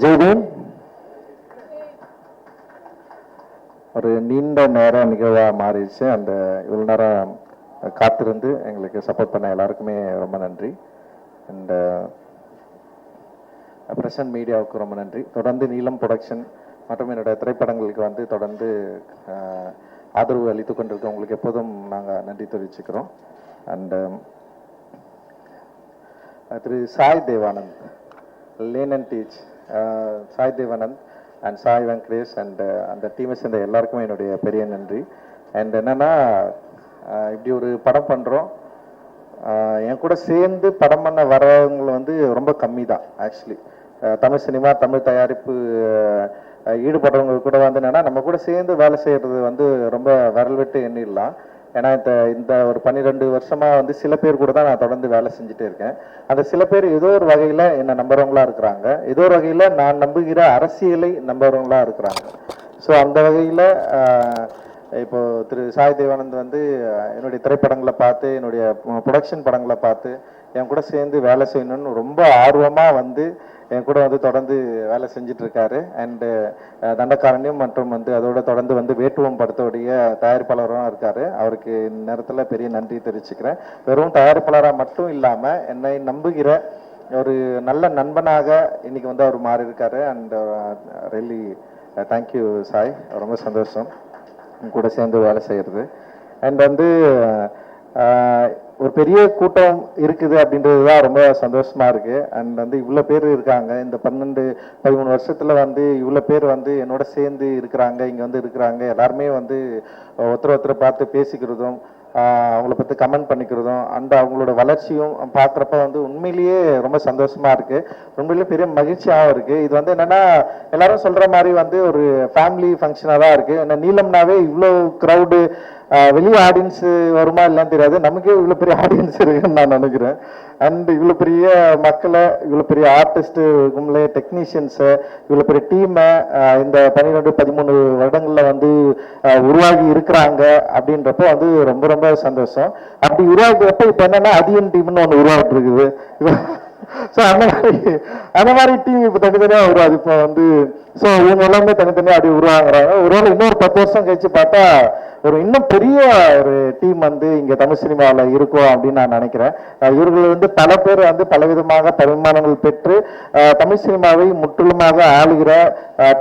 ஜெய்தீன் ஒரு நீண்ட நேரம் நிகழ்வாக மாறிடுச்சு. அந்த இவ்வளோ நேரம் காத்திருந்து எங்களுக்கு சப்போர்ட் பண்ண எல்லாருக்குமே ரொம்ப நன்றி. அண்ட் பிரசன்ட் மீடியாவுக்கு ரொம்ப நன்றி. தொடர்ந்து நீலம் ப்ரொடக்ஷன் மற்றும் என்னுடைய திரைப்படங்களுக்கு வந்து தொடர்ந்து ஆதரவு அளித்து கொண்டிருக்க உங்களுக்கு எப்போதும் நாங்கள் நன்றி தெரிவிச்சுக்கிறோம். அண்ட் திரு Sai Devanand, learn and teach, Sai Devanand and Sai Venkatesh and அந்த டீமை சேர்ந்த எல்லாருக்குமே என்னுடைய பெரிய நன்றி. அண்ட் என்னென்னா இப்படி ஒரு படம் பண்ணுறோம், என் கூட சேர்ந்து படம் பண்ண வரவங்க வந்து ரொம்ப கம்மி தான். ஆக்சுவலி தமிழ் சினிமா தமிழ் தயாரிப்பு ஈடுபடுறவங்க கூட வந்து என்னென்னா நம்ம கூட சேர்ந்து வேலை செய்கிறது வந்து ரொம்ப விரல் விட்டு எண்ணிடலாம். ஏன்னா இந்த ஒரு 12 வருஷமாக வந்து சில பேர் கூட தான் நான் தொடர்ந்து வேலை செஞ்சுட்டே இருக்கேன். அந்த சில பேர் ஏதோ ஒரு வகையில் என்னை நம்புறவங்களா இருக்கிறாங்க, ஏதோ ஒரு வகையில் நான் நம்புகிற அரசியலை நம்புறவங்களா இருக்கிறாங்க. ஸோ அந்த வகையில் இப்போ திரு சாய் தேவானந்த் வந்து என்னுடைய திரைப்படங்களை பார்த்து என்னுடைய ப்ரொடக்ஷன் படங்களை பார்த்து என் கூட சேர்ந்து வேலை செய்யணும்னு ரொம்ப ஆர்வமாக வந்து என் கூட வந்து தொடர்ந்து வேலை செஞ்சுட்டு இருக்காரு. அண்டு தண்டகாரண்யம் மற்றும் வந்து அதோட தொடர்ந்து வந்து வேட்டுவம் படத்தோடைய தயாரிப்பாளரும் இருக்காரு. அவருக்கு இந்த நேரத்தில் பெரிய நன்றி தெரிவிச்சுக்கிறேன். வெறும் தயாரிப்பாளராக மட்டும் இல்லாமல் என்னை நம்புகிற ஒரு நல்ல நண்பனாக இன்னைக்கு வந்து அவர் மாறி இருக்காரு. அண்ட் ரியலி தேங்க்யூ சாய், ரொம்ப சந்தோஷம் கூட சேர்ந்து வேலை செய்கிறது. அண்ட் வந்து ஒரு பெரிய கூட்டம் இருக்குது அப்படின்றது தான் ரொம்ப சந்தோஷமா இருக்கு. அண்ட் வந்து இவ்வளோ பேர் இருக்காங்க, இந்த 12-13 வருஷத்துல வந்து இவ்வளோ பேர் வந்து என்னோட சேர்ந்து இருக்கிறாங்க, இங்கே வந்து இருக்கிறாங்க. எல்லாருமே வந்து ஒருத்தரை பார்த்து பேசிக்கிறதும் அவங்கள பற்றி கமெண்ட் பண்ணிக்கிறதும் அந்த அவங்களோட வளர்ச்சியும் பார்க்குறப்ப வந்து உண்மையிலேயே ரொம்ப சந்தோஷமா இருக்கு, உண்மையிலேயே பெரிய மகிழ்ச்சியாகவும் இருக்கு. இது வந்து என்னன்னா எல்லாரும் சொல்ற மாதிரி வந்து ஒரு ஃபேமிலி ஃபங்க்ஷனாக தான் இருக்கு. ஏன்னா நீலம்னாவே இவ்வளோ க்ரௌடு, வெளியே ஆடியன்ஸ் வருமா இல்லைன்னு தெரியாது, நமக்கே இவ்வளோ பெரிய ஆடியன்ஸ் இருக்குன்னு நான் நினைக்கிறேன். அண்ட் இவ்வளோ பெரிய மக்களை, இவ்வளோ பெரிய ஆர்டிஸ்ட்டு, உங்களே டெக்னீஷியன்ஸு, இவ்வளோ பெரிய டீமை இந்த 12-13 வருடங்களில் வந்து உருவாகி இருக்கிறாங்க அப்படின்றப்போ வந்து ரொம்ப ரொம்ப சந்தோஷம். அப்படி உருவாக்குறப்ப இப்போ என்னன்னா அதியன் டீம்னு ஒன்று உருவாகிட்டு இருக்குது. ஸோ அந்த மாதிரி டீம் இப்போ தனித்தனியாக உருவாது. இப்போ வந்து ஸோ இவங்க எல்லாமே தனித்தனியாக அப்படி உருவாங்குறாங்க. ஒருவேளை இன்னொரு 10 வருஷம் கழிச்சு பார்த்தா ஒரு இன்னும் பெரிய ஒரு டீம் வந்து இங்கே தமிழ் சினிமாவில் இருக்கும் அப்படின்னு நான் நினைக்கிறேன். இவர்கள் வந்து பல பேர் வந்து பலவிதமாக பரிமாணங்கள் பெற்று தமிழ் சினிமாவை முற்றிலுமாக ஆளுகிற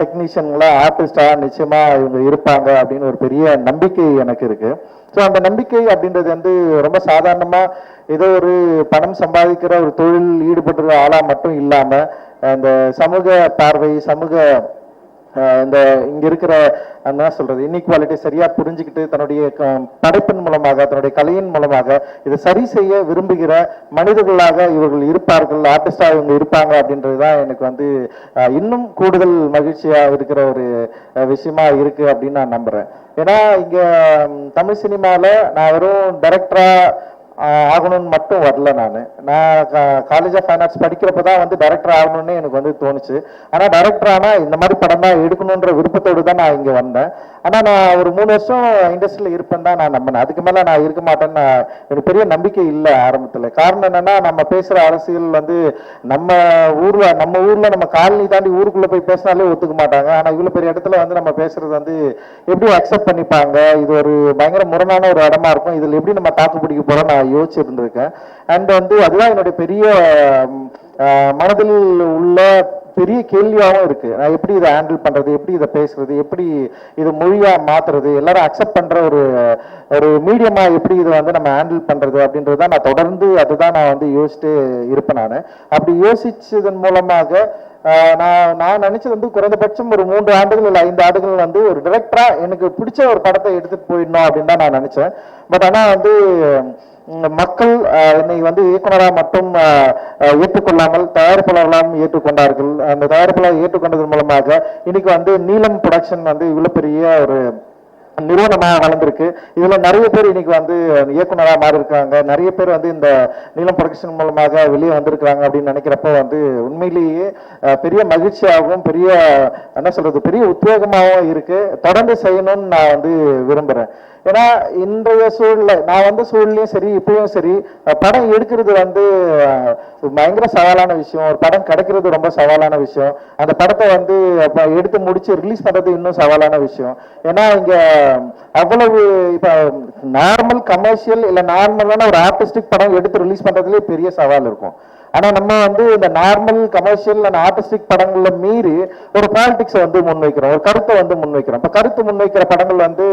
டெக்னீஷியன்களா ஆர்டிஸ்டாக நிச்சயமாக இவங்க இருப்பாங்க அப்படின்னு ஒரு பெரிய நம்பிக்கை எனக்கு இருக்கு. ஸோ அந்த நம்பிக்கை அப்படின்றது வந்து ரொம்ப சாதாரணமாக ஏதோ ஒரு பணம் சம்பாதிக்கிற ஒரு தொழில் ஈடுபட்டுற ஆளாக மட்டும் இல்லாமல் அந்த சமூக பார்வை, சமூக இந்த இங்கே இருக்கிற என்ன சொல்றது இன்இக்வாலிட்டி சரியா புரிஞ்சுக்கிட்டு தன்னுடைய படைப்பின் மூலமாக, தன்னுடைய கலையின் மூலமாக இதை சரி செய்ய விரும்புகிற மனிதர்களாக இவர்கள் இருப்பார்கள், ஆர்டிஸ்டாக இவங்க இருப்பாங்க அப்படின்றது தான் எனக்கு வந்து இன்னும் கூடுதல் மகிழ்ச்சியாக இருக்கிற ஒரு விஷயமா இருக்கு அப்படின்னு நான் நம்புறேன். ஏன்னா இங்க தமிழ் சினிமாவில் நான் வெறும் டைரக்டரா ஆகணும்னு மட்டும் வரல. நான் காலேஜ் ஆஃப் ஃபைன் ஆர்ட்ஸ் படிக்கிறப்ப தான் வந்து டைரக்டர் ஆகணும்னு எனக்கு வந்து தோணுச்சு. ஆனால் டைரக்டர் ஆனால் இந்த மாதிரி படம் தான் எடுக்கணுன்ற விருப்பத்தோடு தான் நான் இங்கே வந்தேன். ஆனால் நான் ஒரு 3 வருஷம் இண்டஸ்ட்ரியில் இருப்பேன் தான் நான் நம்பினேன். அதுக்கு மேலே நான் இருக்க மாட்டேன்னு எனக்கு பெரிய நம்பிக்கை இல்லை ஆரம்பத்தில். காரணம் என்னன்னா நம்ம பேசுகிற அரசியல் வந்து நம்ம ஊரில் நம்ம காலனி தாண்டி ஊருக்குள்ளே போய் பேசினாலே ஒத்துக்க மாட்டாங்க. ஆனால் இவ்வளோ பெரிய இடத்துல வந்து நம்ம பேசுறது வந்து எப்படி அக்செப்ட் பண்ணிப்பாங்க, இது ஒரு பயங்கர முரணான ஒரு இடமா இருக்கும், இதில் எப்படி நம்ம தாக்கு பிடிக்க போகிறோம் நான் யோசிச்சு இருந்திருக்கேன். அண்ட் வந்து அதுதான் என்னுடைய பெரிய மனதில் உள்ள பெரிய கேள்வியாகவும் இருக்கு. நான் எப்படி இதை ஹேண்டில் பண்றது, எப்படி இதை பேசுறது, எப்படி இது மொழியா மாத்துறது, எல்லாரும் அக்செப்ட் பண்ற ஒரு மீடியமா எப்படி இதை வந்து நம்ம ஹேண்டில் பண்றது அப்படின்றத நான் தொடர்ந்து அதுதான் நான் வந்து யோசிச்சுட்டு இருப்பேன். நான் அப்படி யோசிச்சதன் மூலமாக நான் நினைச்சது வந்து குறைந்தபட்சம் ஒரு 3 ஆண்டுகள் இல்லை 5 ஆண்டுகள் வந்து ஒரு டைரக்டரா எனக்கு பிடிச்ச ஒரு படத்தை எடுத்துட்டு போயிடணும் அப்படின்னு தான் நான் நினைச்சேன். பட் ஆனால் வந்து மக்கள் என்னை வந்து இயக்குனராக மட்டும் ஏற்றுக்கொள்ளாமல் தயாரிப்பாளர்களாகவும் ஏற்றுக்கொண்டார்கள். அந்த தயாரிப்பாளர் ஏற்றுக்கொண்டதன் மூலமாக இன்னைக்கு வந்து நீலம் ப்ரொடக்ஷன் வந்து இவ்வளோ பெரிய ஒரு நிறுவனமாக வளர்ந்துருக்கு. இதுல நிறைய பேர் இன்னைக்கு வந்து இயக்குனராக மாறி இருக்காங்க. நிறைய பேர் வந்து இந்த நீலம் ப்ரொடக்ஷன் மூலமாக வெளியே வந்திருக்கிறாங்க அப்படின்னு நினைக்கிறப்போ வந்து உண்மையிலேயே பெரிய மகிழ்ச்சியாகவும் பெரிய என்ன சொல்றது பெரிய உத்வேகமாகவும் இருக்கு. தொடர்ந்து செய்யணும்னு நான் வந்து விரும்புறேன். ஏன்னா இன்றைய சூழ்நிலை நான் வந்து சூழ்நிலையும் சரி இப்பயும் சரி படம் எடுக்கிறது வந்து பயங்கர சவாலான விஷயம். ஒரு படம் கிடைக்கிறது ரொம்ப சவாலான விஷயம். அந்த படத்தை வந்து எடுத்து முடிச்சு ரிலீஸ் பண்றது இன்னும் சவாலான விஷயம். ஏன்னா இங்க அவ்வளவு இப்ப நார்மல் கமர்ஷியல் இல்ல நார்மலான ஒரு ஆர்டிஸ்டிக் படம் எடுத்து ரிலீஸ் பண்றதுலேயே பெரிய சவால் இருக்கும். ஆனா நம்ம வந்து இந்த நார்மல் கமர்ஷியல் அண்ட் ஆர்டிஸ்டிக் படங்கள்ல மீறி ஒரு பாலிடிக்ஸ் வந்து முன்வைக்கிறோம், ஒரு கருத்தை வந்து முன்வைக்கிறோம். இப்ப கருத்து முன்வைக்கிற படங்கள் வந்து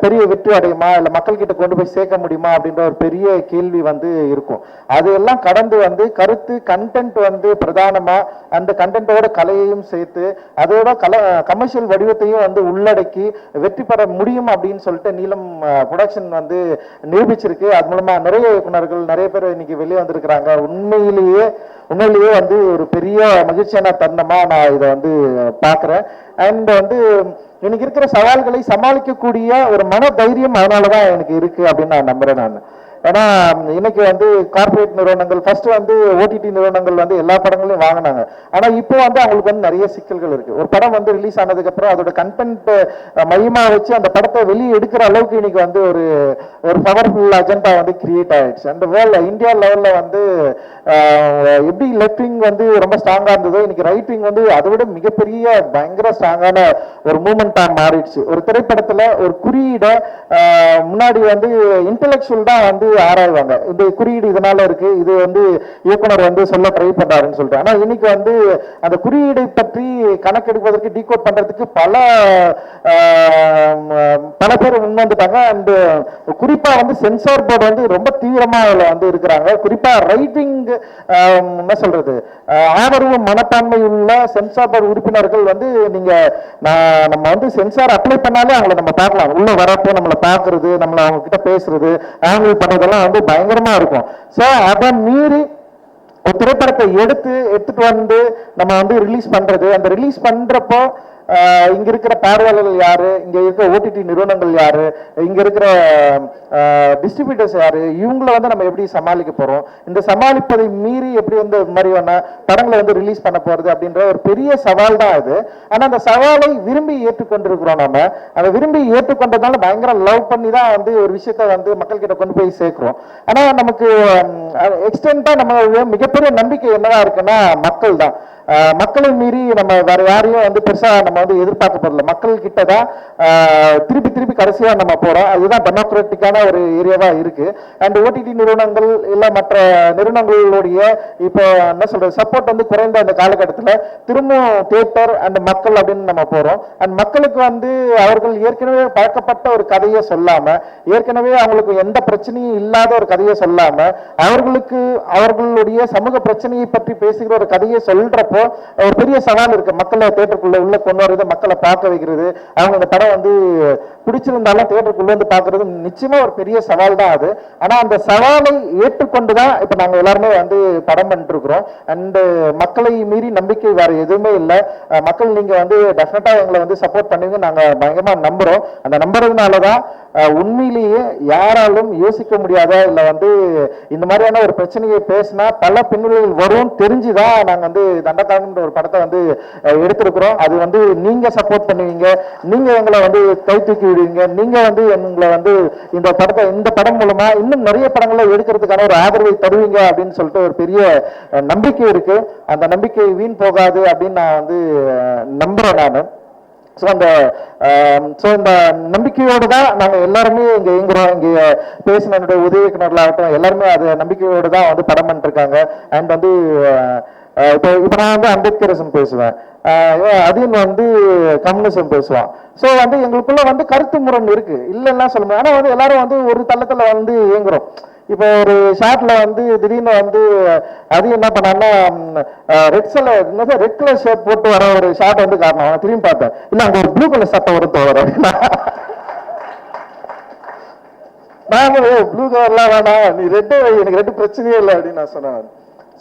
பெரிய வெற்றி அடையுமா இல்ல மக்கள் கிட்ட கொண்டு போய் சேர்க்க முடியுமா அப்படின்ற ஒரு பெரிய கேள்வி வந்து இருக்கும். அது எல்லாம் கடந்து வந்து கருத்து கண்டென்ட் வந்து பிரதானமா அந்த கண்டென்ட்டோட கலையையும் சேர்த்து அதோட கமர்ஷியல் வடிவத்தையும் வந்து உள்ளடக்கி வெற்றி பெற முடியும் அப்படின்னு சொல்லிட்டு நீலம் ப்ரொடக்ஷன் வந்து நிரூபிச்சிருக்கு. அது மூலமா நிறைய இயக்குனர்கள் நிறைய பேர் இன்னைக்கு வெளியே வந்திருக்கிறாங்க. உண்மையிலேயே வந்து ஒரு பெரிய மகிழ்ச்சியான தருணமா நான் இதை வந்து பாக்குறேன். அண்ட் வந்து எனக்கு இருக்கிற சவால்களை சமாளிக்கக்கூடிய ஒரு மன தைரியம் அதனாலதான் எனக்கு இருக்கு அப்படின்னு நான் நம்புறேன். நான் ஏன்னா இன்னைக்கு வந்து கார்பரேட் நிறுவனங்கள் ஃபர்ஸ்ட் வந்து ஓடிடி நிறுவனங்கள் வந்து எல்லா படங்களையும் வாங்கினாங்க. ஆனா இப்போ வந்து அவங்களுக்கு வந்து நிறைய சிக்கல்கள் இருக்கு. ஒரு படம் வந்து ரிலீஸ் ஆனதுக்கு அப்புறம் அதோட கண்டென்ட் மையமா வச்சு அந்த படத்தை வெளியே எடுக்கிற அளவுக்கு இன்னைக்கு வந்து ஒரு பவர்ஃபுல் அஜெண்டா வந்து கிரியேட் ஆயிடுச்சு. அந்த வேர்ல்ட் இந்தியா லெவல்ல வந்து எப்படி லெஃப்ட் விங் வந்து ரொம்ப ஸ்ட்ராங்கா இருந்ததோ இன்னைக்கு ரைட் விங் வந்து அதை விட மிகப்பெரிய பயங்கர ஸ்ட்ராங்கான ஒரு மூமெண்டா மாறிடுச்சு. ஒரு திரைப்படத்துல ஒரு குறியீடை முன்னாடி வந்து இன்டெலெக்சுவல் தான் வந்து ஆராய்வாங்க. இந்த குறியீடு இதனால இருக்கு, இது வந்து இயக்குனர் வந்து சொல்ல ட்ரை பண்றாருன்னு சொல்லிட்டு. ஆனா இன்னைக்கு வந்து அந்த குறியீடை பற்றி கணக்கெடுப்பதற்கு டீகோட் பண்றதுக்கு பல பேர் முன் வந்துட்டாங்க. அண்ட் குறிப்பா வந்து சென்சார் போர்டு வந்து ரொம்ப தீவிரமா வந்து இருக்கிறாங்க. குறிப்பா ரைட்டிங் என்ன சொல்றது ஆதரவு மனப்பான்மை உள்ள சென்சார் போர்டு உறுப்பினர்கள் வந்து நீங்க நம்ம வந்து சென்சார் அப்ளை பண்ணாலே அவங்களை நம்ம பார்க்கலாம். உள்ள வரப்போ நம்மளை பார்க்கறது, நம்மளை அவங்க கிட்ட பேசுறது, ஆங்கிள் பண்ணதெல்லாம் வந்து பயங்கரமா இருக்கும். ஸோ அதை மீறி ஒரு திரைப்படத்தை எடுத்துட்டு வந்து நம்ம வந்து ரிலீஸ் பண்றது, அந்த ரிலீஸ் பண்றப்போ இங்க இருக்கிற பார்வையாளர்கள் யாரு, இங்க இருக்கிற ஓடிடி நிறுவனங்கள் யாரு, இங்க இருக்கிற டிஸ்ட்ரிபியூட்டர்ஸ் யாரு, இவங்களை வந்து நம்ம எப்படி சமாளிக்க போறோம், இந்த சமாளிப்பதை மீறி எப்படி வந்து மாதிரியான படங்களை வந்து ரிலீஸ் பண்ண போறது அப்படின்ற ஒரு பெரிய சவால் தான் அது. ஆனா அந்த சவாலை விரும்பி ஏற்றுக்கொண்டிருக்கிறோம். நம்ம அதை விரும்பி ஏற்றுக்கொண்டதால பயங்கர லவ் பண்ணி தான் வந்து ஒரு விஷயத்த வந்து மக்கள் கிட்ட கொண்டு போய் சேர்க்கிறோம். ஆனா நமக்கு எக்ஸ்டென்டா நம்ம மிகப்பெரிய நம்பிக்கை என்னவா இருக்குன்னா மக்கள் தான். மக்களை மீறி நம்ம வேற யாரையும் வந்து பெருசா நம்ம வந்து எதிர்பார்க்க போறதில்ல. மக்கள் கிட்டதான் திருப்பி கடைசியா நம்ம போறோம். அதுதான் டெமோக்ராட்டிக்கான ஒரு ஏரியாவா இருக்கு. அண்ட் ஓடிடி நிறுவனங்கள் இல்ல மற்ற நிறுவனங்களுடைய இப்போ என்ன சொல்றது சப்போர்ட் வந்து குறைந்த அந்த காலகட்டத்தில் திரும்பவும் தியேட்டர் அண்ட் மக்கள் அப்படின்னு நம்ம போறோம். அண்ட் மக்களுக்கு வந்து அவர்கள் ஏற்கனவே பழக்கப்பட்ட ஒரு கதையை சொல்லாம, ஏற்கனவே அவங்களுக்கு எந்த பிரச்சனையும் இல்லாத ஒரு கதையை சொல்லாம, அவர்களுடைய சமூக பிரச்சனையை பற்றி பேசுகிற ஒரு கதையை சொல்றப்போ ஒரு பெரிய சவால் இருக்கு. மக்களை தியேட்டருக்குள்ள உள்ள கொண்டு வரது, மக்களை பார்க்க வைக்கிறது, அவங்க இந்த படம் வந்து பிடிச்சிருந்தாலும் தியேட்டருக்குள்ள வந்து பார்க்கறது நிச்சயமா ஒரு பெரிய சவால் தான் அது. ஆனா அந்த சவாலை ஏற்றுக்கொண்டுதான் இப்ப நாங்க எல்லாருமே வந்து படம் பண்ணிட்டு இருக்கிறோம். அண்ட் மக்களை மீறி நம்பிக்கை வேற எதுவுமே இல்லை. மக்கள் நீங்க வந்து டெஃபினட்டா எங்களை வந்து சப்போர்ட் பண்ணுவீங்க நாங்க பயங்கரமா நம்புறோம். அந்த நம்புறதுனாலதான் உண்மையிலேயே யாராலும் யோசிக்க முடியாத இல்ல வந்து இந்த மாதிரியான ஒரு பிரச்சனையை பேசினா பல பின்னணிகள் வரும் தெரிஞ்சுதான் நாங்க வந்து தண்டகாரன்ற ஒரு படத்தை வந்து எடுத்திருக்கிறோம். அது வந்து நீங்க சப்போர்ட் பண்ணுவீங்க, நீங்க எங்களை வந்து கை தூக்கி விடுவீங்க, நீங்க வந்து எங்களை வந்து இந்த படம் மூலமா இன்னும் நிறைய படங்களை எடுக்கிறதுக்கான ஒரு ஆதரவை தருவீங்க அப்படின்னு சொல்லிட்டு ஒரு பெரிய நம்பிக்கை இருக்கு. அந்த நம்பிக்கை வீண் போகாது அப்படின்னு நான் வந்து நம்புறேன் நான். இந்த நம்பிக்கையோடு தான் நாங்க எல்லாருமே இங்க இயங்குறோம். இங்க பேசின என்னுடைய உதவி இயக்குநர்களாகட்டும் எல்லாருமே அது நம்பிக்கையோடு தான் வந்து படம் பண்ணிட்டு இருக்காங்க. அண்ட் வந்து இப்ப நான் வந்து அம்பேத்கரிசம் பேசுவேன், அதின் வந்து கம்யூனிசம் பேசுவான். ஸோ வந்து எங்களுக்குள்ள வந்து கருத்து முரண் இருக்கு, இல்லைன்னா சொல்ல முடியாது. ஆனா வந்து எல்லாரும் வந்து ஒரு தளத்துல வந்து இயங்குறோம். இப்போ ஒரு ஷார்ட்ல வந்து திடீர்னு வந்து அது என்ன பண்ணான்னா ரெட் கலர் ஷர்ட் போட்டு வர ஒரு ஷார்ட் வந்து காரணம் திரும்பி பார்த்தேன், இல்ல அங்க ஒரு ப்ளூ கலர் சட்டை வரும் தோற நான் ப்ளூ கலர்லாம் வேணாம், நீ ரெட்டு எனக்கு ரெட்டு பிரச்சனையே இல்லை அப்படின்னு நான் சொன்னேன்.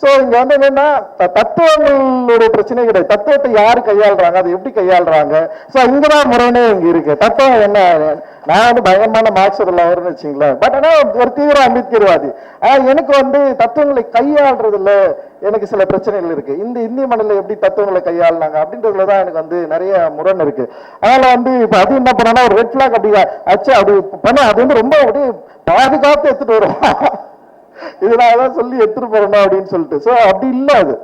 ஸோ இங்க வந்து என்னன்னா தத்துவங்களுடைய பிரச்சனை கிடையாது. தத்துவத்தை யாரு கையாளுறாங்க, அதை எப்படி கையாளுறாங்க, ஸோ இங்கதான் முறைனே இங்க இருக்கு. தத்துவம் என்ன, நான் வந்து பயங்கரமான மார்க்ஸ் லவர்னு வச்சுங்களேன், பட் ஆனா ஒரு தீவிர அம்பேத்கர்வாதி. எனக்கு வந்து தத்துவங்களை கையாளுறதுல எனக்கு சில பிரச்சனைகள் இருக்கு. இந்த இந்திய மண்ணில் எப்படி தத்துவங்களை கையாளுனாங்க அப்படின்றதுலதான் எனக்கு வந்து நிறைய முரண் இருக்கு. அதனால வந்து இப்ப அது என்ன பண்ணா ஒரு ரெட் பிளாக் அப்படி அச்சு அப்படி பண்ண அது வந்து ரொம்ப அப்படியே பாதுகாத்து எடுத்துட்டு வரும். இதனாலதான் சொல்லி எடுத்துட்டு போறணும் அப்படின்னு சொல்லிட்டு. ஸோ அப்படி இல்லை அது.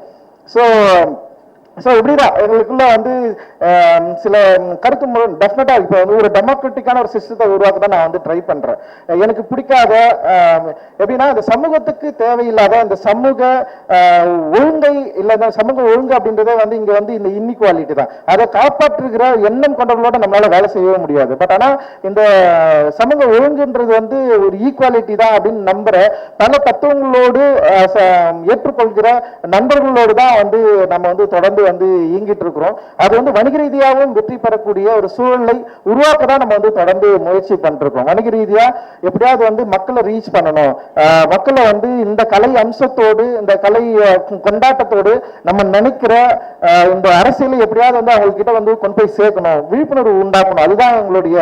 ஸோ இப்படிதான் எங்களுக்குள்ள வந்து சில கருத்து முறை டெஃபினட்டா இப்போ வந்து ஒரு டெமோக்ராட்டிக்கான ஒரு சிஸ்டத்தை உருவாக்க தான் நான் வந்து ட்ரை பண்றேன். எனக்கு பிடிக்காத எப்படின்னா இந்த சமூகத்துக்கு தேவையில்லாத இந்த சமூக ஒழுங்கை இல்லை சமூக ஒழுங்கு அப்படின்றதே வந்து இங்க வந்து இந்த இன்இக்வாலிட்டி தான். அதை காப்பாற்றுகிற எண்ணம் கொண்டவர்களோட நம்மளால வேலை செய்யவே முடியாது. பட் ஆனா இந்த சமூக ஒழுங்குன்றது வந்து ஒரு ஈக்குவாலிட்டி தான் அப்படின்னு நம்புற பல தத்துவங்களோடு ஏற்றுக்கொள்கிற நண்பர்களோடு தான் வந்து நம்ம வந்து தொடர்ந்து வந்து இயங்கிட்டு இருக்கிறோம். அது வந்து வணிக ரீதியாகவும் வெற்றி பெறக்கூடிய ஒரு சூழலை உருவாக்க தான் நம்ம வந்து தொடர்ந்து முயற்சி பண்ணிருக்கோம். வணிக ரீதியா எப்படியாவது வந்து மக்களை ரீச் பண்ணணும், மக்களை வந்து இந்த கலை அம்சத்தோடு இந்த கலை கொண்டாட்டத்தோடு நம்ம நினைக்கிற இந்த அரசியலை எப்படியாவது வந்து அவங்க கிட்ட வந்து கொண்டு போய் சேர்க்கணும், விழிப்புணர்வு உண்டாக்கணும். அதுதான் எங்களுடைய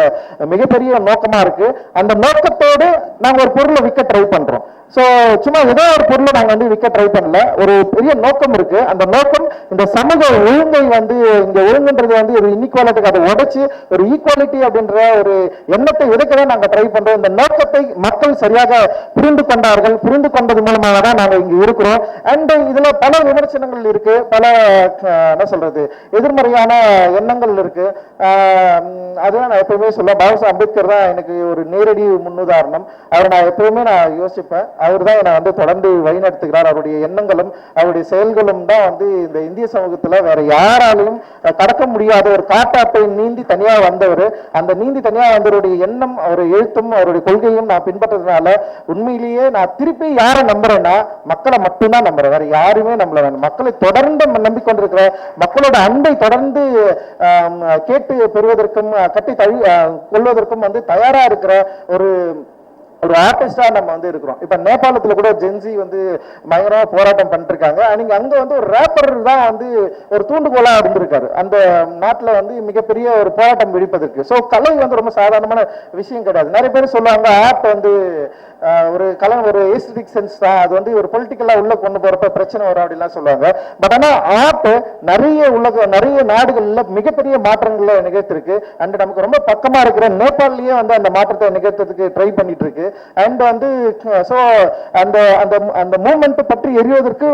மிகப்பெரிய நோக்கமா இருக்கு. அந்த நோக்கத்தோடு நாங்க ஒரு பொருளை விற்க ட்ரை பண்றோம். ஸோ சும்மா ஏதோ ஒரு பொருளை நாங்கள் வந்து விற்க ட்ரை பண்ணல, ஒரு பெரிய நோக்கம் இருக்கு. அந்த நோக்கம் இந்த சமூக ஒழுங்கை வந்து இங்க ஒழுங்குன்றது வந்து ஒரு இன்இக்வாலிட்டிக்கு அதை உடைச்சு ஒரு ஈக்குவாலிட்டி அப்படின்ற ஒரு எண்ணத்தை விதைக்க தான் நாங்கள் ட்ரை பண்றோம். இந்த நோக்கத்தை மக்கள் சரியாக புரிந்து கொண்டார்கள். புரிந்து கொண்டது மூலமாக தான் நாங்கள் இங்க இருக்கிறோம். அண்ட் இதுல பல விமர்சனங்கள் இருக்கு, பல என்ன சொல்றது எதிர்மறையான எண்ணங்கள் இருக்கு. அதுதான் நான் எப்பவுமே சொல்ல, பாபா சாஹேப் அம்பேத்கர் தான் எனக்கு ஒரு நேரடி முன்னுதாரணம். அவரை நான் எப்பவுமே நான் யோசிப்பேன். அவர் தான் என்னை வந்து தொடர்ந்து வழிநடத்துகிறார். அவருடைய எண்ணங்களும் அவருடைய செயல்களும் தான் வந்து இந்த இந்திய சமூகத்துல வேற யாராலையும் கடக்க முடியாத ஒரு காட்டாட்டை நீந்தி தனியா வந்தவர். அந்த நீந்தி தனியா வந்தவருடைய எண்ணம், அவருடைய எழுத்தும் அவருடைய கொள்கையும் நான் பின்பற்றதுனால உண்மையிலேயே நான் திருப்பி யாரை நம்புறேன்னா மக்களை மட்டும்தான் நம்புறேன், வேற யாருமே நம்பல. மக்களை தொடர்ந்து நம்பிக்கொண்டிருக்கிற, மக்களோட அன்பை தொடர்ந்து கேட்டு பெறுவதற்கும் கட்டி கொள்வதற்கும் வந்து தயாரா இருக்கிற ஒரு ஆர்டிஸ்டா நம்ம வந்து இருக்கிறோம். இப்ப நேபாளத்துல கூட ஜென்சி வந்து பயங்கரமா போராட்டம் பண்ணிட்டு இருக்காங்க. நீங்க அங்க வந்து ஒரு ரேப்பர் தான் வந்து ஒரு தூண்டுகோலா இருந்திருக்காரு அந்த நாட்டுல வந்து மிகப்பெரிய ஒரு போராட்டம் வெடிப்பதற்கு. ஸோ கலை வந்து ரொம்ப சாதாரணமான விஷயம் கிடையாது. நிறைய பேர் சொல்லுவாங்க ஆர்ட் வந்து ஒரு கலை ஒரு ஏஸ்தட்டிக் சென்ஸ் தான், அது வந்து ஒரு பொலிட்டிக்கலா உள்ள கொண்டு போறப்ப பிரச்சனை வரும் அப்படின்லாம் சொல்லுவாங்க. பட் ஆனா ஆர்ட் நிறைய நாடுகள்ல மிகப்பெரிய மாற்றங்களை நிகழ்த்திருக்கு. அண்ட் நமக்கு ரொம்ப பக்கமா இருக்கிற நேபாளிலேயே வந்து அந்த மாற்றத்தை நிகழ்த்துறதுக்கு ட்ரை பண்ணிட்டு இருக்கு. அண்ட் வந்து ஸோ அந்த அந்த அந்த மூமெண்ட் பற்றி எரிவதற்கு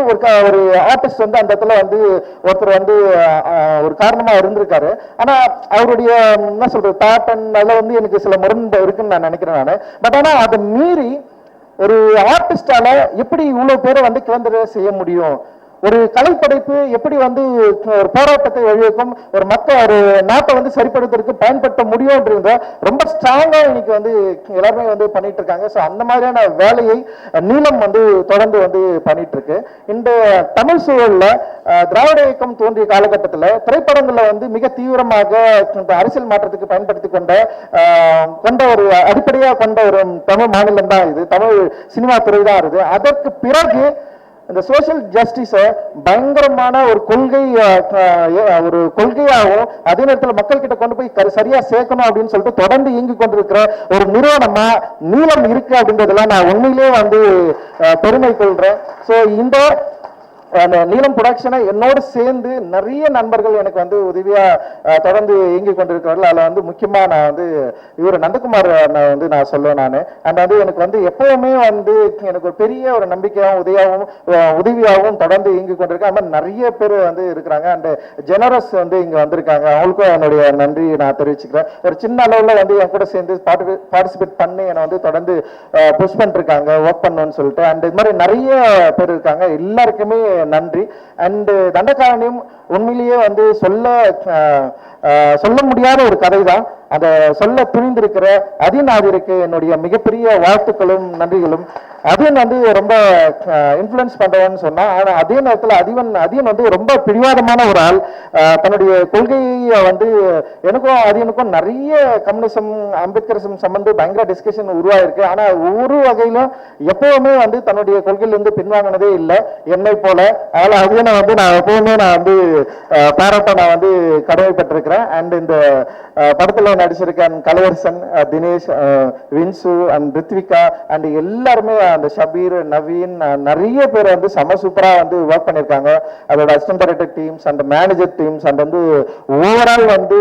ஒரு ஆர்டிஸ்ட் வந்து அந்த இடத்துல வந்து ஒருத்தர் வந்து ஒரு காரணமா இருந்திருக்காரு. ஆனா அவருடைய என்ன சொல்றது தாட் அண்ட் அதில் வந்து எனக்கு சில முரண்பாடு இருக்குன்னு நான் நினைக்கிறேன் நான். பட் ஆனா அதை மீறி ஒரு ஆர்டிஸ்டால எப்படி இவ்வளவு பேரை வந்து கிளம்புற செய்ய முடியும், ஒரு கலைப்படைப்பு எப்படி வந்து ஒரு போராட்டத்தை வழிவகுக்கும், ஒரு ஒரு நாட்டை வந்து சரிப்படுத்துறதுக்கு பயன்படுத்த முடியும்ன்றத ரொம்ப ஸ்ட்ராங்கா இன்னைக்கு வந்து எல்லாருமே வந்து பண்ணிட்டு இருக்காங்க. ஸோ அந்த மாதிரியான வேலையை நீலம் வந்து தொடர்ந்து வந்து பண்ணிட்டு இருக்கு. இந்த தமிழ் சூழல்ல திராவிட இயக்கம் தோன்றிய காலகட்டத்தில் திரைப்படங்கள்ல வந்து மிக தீவிரமாக இந்த அரசியல் மாற்றத்துக்கு பயன்படுத்தி கொண்ட ஒரு அடிப்படையாக கொண்ட ஒரு தமிழ் மாநிலம் தான் இது, தமிழ் சினிமா துறை தான் இது. அதற்கு பிறகு இந்த சோசியல் ஜஸ்டிஸை பயங்கரமான ஒரு கொள்கையாகவும் அதே நேரத்தில் மக்கள் கிட்ட கொண்டு போய் சரியா சேர்க்கணும் அப்படின்னு சொல்லிட்டு தொடர்ந்து இயங்கி கொண்டிருக்கிற ஒரு நிறுவனமா நீலம் இருக்கு அப்படின்றதெல்லாம் நான் உண்மையிலேயே வந்து பெருமை கொள்றேன். ஸோ இந்த நீலம் ப்ரொடக்ஷனை என்னோடு சேர்ந்து நிறைய நண்பர்கள் எனக்கு வந்து உதவியா தொடர்ந்து இயங்கி கொண்டிருக்கிறார்கள். அதில் வந்து முக்கியமா நான் வந்து இவர் நந்தகுமார் வந்து நான் சொல்லுவேன் நான். அண்ட் வந்து எனக்கு வந்து எப்பவுமே வந்து எனக்கு ஒரு பெரிய ஒரு நம்பிக்கையாகவும் உதவியாகவும் தொடர்ந்து இயங்கி கொண்டிருக்கேன். அது மாதிரி நிறைய பேர் வந்து இருக்கிறாங்க. அண்ட் ஜெனரஸ் வந்து இங்க வந்திருக்காங்க, அவங்களுக்கும் என்னுடைய நன்றி நான் தெரிவிச்சுக்கிறேன். ஒரு சின்ன அளவுல வந்து என் கூட சேர்ந்து பார்ட்டிசிபேட் பண்ணி என்னை வந்து தொடர்ந்து புஷ் பண்ணிருக்காங்க ஒர்க் பண்ணணும்னு சொல்லிட்டு. அண்ட் இது மாதிரி நிறைய பேர் இருக்காங்க, எல்லாருக்குமே நன்றி. அண்ட் தண்டகாரண்யம் உண்மையிலேயே வந்து சொல்ல முடியாத ஒரு கதை தான். அதை சொல்ல துணிந்திருக்கிற அதிநாதிற்கு என்னுடைய மிகப்பெரிய வாழ்த்துக்களும் நன்றிகளும். அதியன் வந்து ரொம்ப இன்ஃப்ளூயன்ஸ் பண்றவன்னு சொன்னா, ஆனா அதே நேரத்தில் அதியன் வந்து ரொம்ப பிடிவாதமான ஒரு ஆள். தன்னுடைய கொள்கையை வந்து எனக்கும் அதியனுக்கும் நிறைய கம்யூனிசம் அம்பேத்கரிசம் சம்பந்த பயங்கர டிஸ்கஷன் உருவாயிருக்கு. ஆனா ஒவ்வொரு வகையிலும் எப்பவுமே வந்து தன்னுடைய கொள்கையிலிருந்து பின்வாங்கினதே இல்லை என்னை போல. அதனால அதியனை வந்து நான் எப்பவுமே நான் வந்து பாராட்ட நான் வந்து கடமைப்பட்டிருக்கிறேன். அண்ட் இந்த படத்துல நடிச்சிருக்கேன் கலையரசன், தினேஷ், வின்சு அண்ட் ரித்விகா அண்ட் எல்லாருமே, அந்த ஷபீர், நவீன், நிறைய பேர் வந்து செம சூப்பரா வந்து ஒர்க் பண்ணியிருக்காங்க. அதோட assistant director teams and manager teams and வந்து ஓவரால் வந்து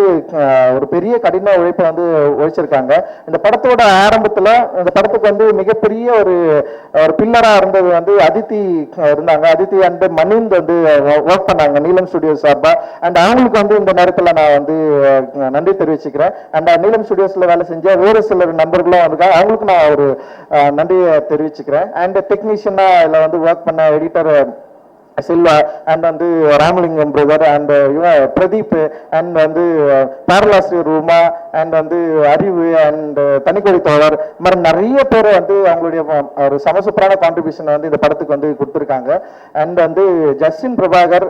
ஒரு பெரிய கடின உழைப்பை வந்து உழைச்சிருக்காங்க. இந்த படத்தோட ஆரம்பத்துல இந்த படத்துக்கு வந்து மிகப்பெரிய ஒரு பில்லரா இருந்தது வந்து அதித்தி இருந்தாங்க. அதித்தி அண்ட் மணிந்த் வந்து ஒர்க் பண்ணாங்க நீலம் ஸ்டுடியோஸ் சார்பா. அண்ட் அவங்களுக்கு வந்து இந்த நேரத்தில் நான் வந்து நன்றி தெரிவிச்சுக்கிறேன். அண்ட் நீலம் ஸ்டுடியோஸ்ல வேலை செஞ்ச வேறு சில நண்பர்களும் வந்து அவங்களுக்கு நான் ஒரு நன்றியை தெரிவிச்சுக்கிறேன். அண்ட் டெக்னீஷியனா இதில் வந்து ஒர்க் பண்ண எடிட்டர் சில்வா அண்ட் வந்து ராமலிங்கம் பிரதர் அண்ட் இவன் பிரதீப் அண்ட் வந்து பாரலாசிரியர் ரூமா அண்ட் வந்து அறிவு அண்ட் தனிக்கொடி தோழர் மாதிரி நிறைய பேர் வந்து அவங்களுடைய ஒரு சமசூப்பரான கான்ட்ரிபியூஷன் வந்து இந்த படத்துக்கு வந்து கொடுத்துருக்காங்க. அண்ட் வந்து ஜஸ்டின் பிரபாகர்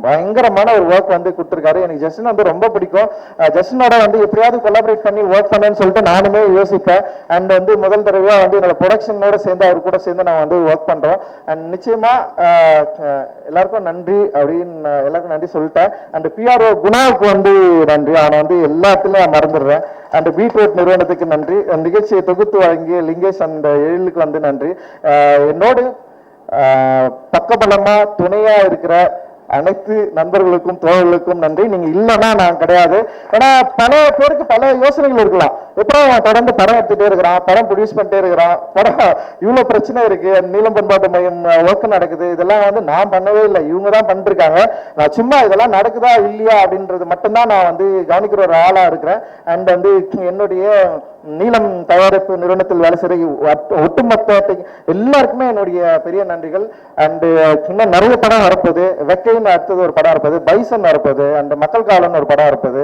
பயங்கரமான ஒரு ஒர்க் வந்து கொடுத்துருக்காரு. எனக்கு ஜஸ்டின் வந்து ரொம்ப பிடிக்கும். ஜஸ்டினோட வந்து எப்படியாவது கொலாபரேட் பண்ணி ஒர்க் பண்ணேன்னு சொல்லிட்டு நானுமே யோசிப்பேன். அண்ட் வந்து முதல் தடவையா வந்து என்னோட ப்ரொடக்ஷனோட சேர்ந்து அவர் கூட சேர்ந்து நான் வந்து ஒர்க் பண்றோம். அண்ட் நிச்சயமா எல்லாருக்கும் நன்றி அப்படின்னு எல்லாருக்கும் நன்றி சொல்லிட்டேன். அண்ட் பிஆர்ஓ குணாவுக்கு வந்து நன்றி. அவனை வந்து எல்லாத்துலயும் மறந்துடுறேன். அண்ட் பீட்ரூட் நிறுவனத்துக்கு நன்றி. நிகழ்ச்சியை தொகுத்து வழங்கிய லிங்கேஷ் அண்ட் எழிலுக்கு வந்து நன்றி. என்னோடு பக்கபலமா துணையா இருக்கிற அனைத்து நண்பர்களுக்கும் தோழர்களுக்கும் நன்றி. நீங்க இல்லைன்னா நான் கிடையாது. ஏன்னா பல பேருக்கு பல யோசனைகள் இருக்கலாம். எப்பறம் தொடர்ந்து படம் எடுத்துட்டே இருக்கிறான், படம் ப்ரொடியூஸ் பண்ணிட்டே இருக்கிறான், படம் இவ்வளவு பிரச்சனை இருக்கு, நீலம் பண்பாட்டு மையம் ஒர்க் நடக்குது, இதெல்லாம் வந்து நான் பண்ணவே இல்லை, இவங்க தான் பண்ணிருக்காங்க. நான் சும்மா இதெல்லாம் நடக்குதா இல்லையா அப்படின்றது மட்டும்தான் நான் வந்து கவனிக்கிற ஒரு ஆளா இருக்கிறேன். அண்ட் வந்து என்னுடைய நீலம் தயாரிப்பு நிறுவனத்தில் வேலை செய்ய ஒட்டுமொத்த எல்லாருக்குமே என்னுடைய பெரிய நன்றிகள். அண்ட் இன்னும் நிறைய படம் வரப்போகுது. வெக்கைன்னு அடுத்தது ஒரு படம் இருப்பது, பைசன் வரப்போகுது, அண்ட் மக்கள் காலம்னு ஒரு படம் இருப்பது.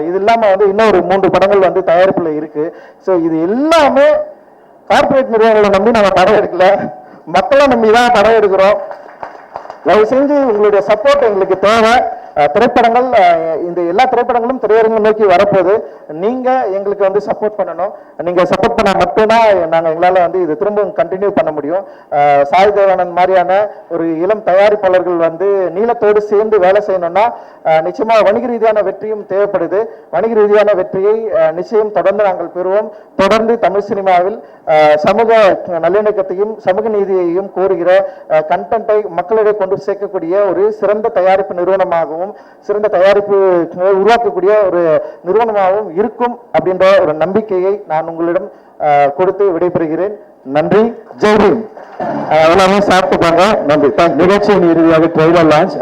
இது இல்லாம வந்து இன்னொரு 3 படங்கள் வந்து தயாரிப்புல இருக்கு. ஸோ இது எல்லாமே கார்பரேட் நிறுவனங்களை நம்பி நம்ம படம் எடுக்கல, மக்களை நம்பி தான் படம் எடுக்கிறோம். தயவு செஞ்சு உங்களுடைய சப்போர்ட் எங்களுக்கு தேவை. திரைப்படங்கள் இந்த எல்லா திரைப்படங்களும் திரையரங்கம் நோக்கி வரப்போகுது. நீங்க எங்களுக்கு வந்து சப்போர்ட் பண்ணணும். நீங்க சப்போர்ட் பண்ணா மட்டும்தான் நாங்க எங்களால வந்து இது திரும்ப கண்டினியூ பண்ண முடியும். சாய் தேவானந்த் மாதிரியான ஒரு இளம் தயாரிப்பாளர்கள் வந்து நீலத்தோடு சேர்ந்து வேலை செய்யணும்னா நிச்சயமா வணிக ரீதியான வெற்றியும் தேவைப்படுது. வணிக ரீதியான வெற்றியை நிச்சயம் தொடர்ந்து நாங்கள் பெறுவோம். தொடர்ந்து தமிழ் சினிமாவில் சமூக நல்லிணக்கத்தையும் சமூக நீதியையும் கோருகிற கண்டென்ட்டை மக்களிடையே கொண்டு சேர்க்கக்கூடிய ஒரு சிறந்த தயாரிப்பு நிறுவனமாகவும் சிறந்த தயாரிப்பு உருவாக்கக்கூடிய ஒரு நிறுவனமாகவும் இருக்கும் அப்படின்ற ஒரு நம்பிக்கையை நான் உங்களிடம் கொடுத்து விடைபெறுகிறேன். நன்றி. ஜெய்ஹிந்த். எல்லாமே சாப்பிட்டு பாங்க. நன்றி. நிகழ்ச்சியின் இறுதியாக ட்ரெய்லர் லான்ச்.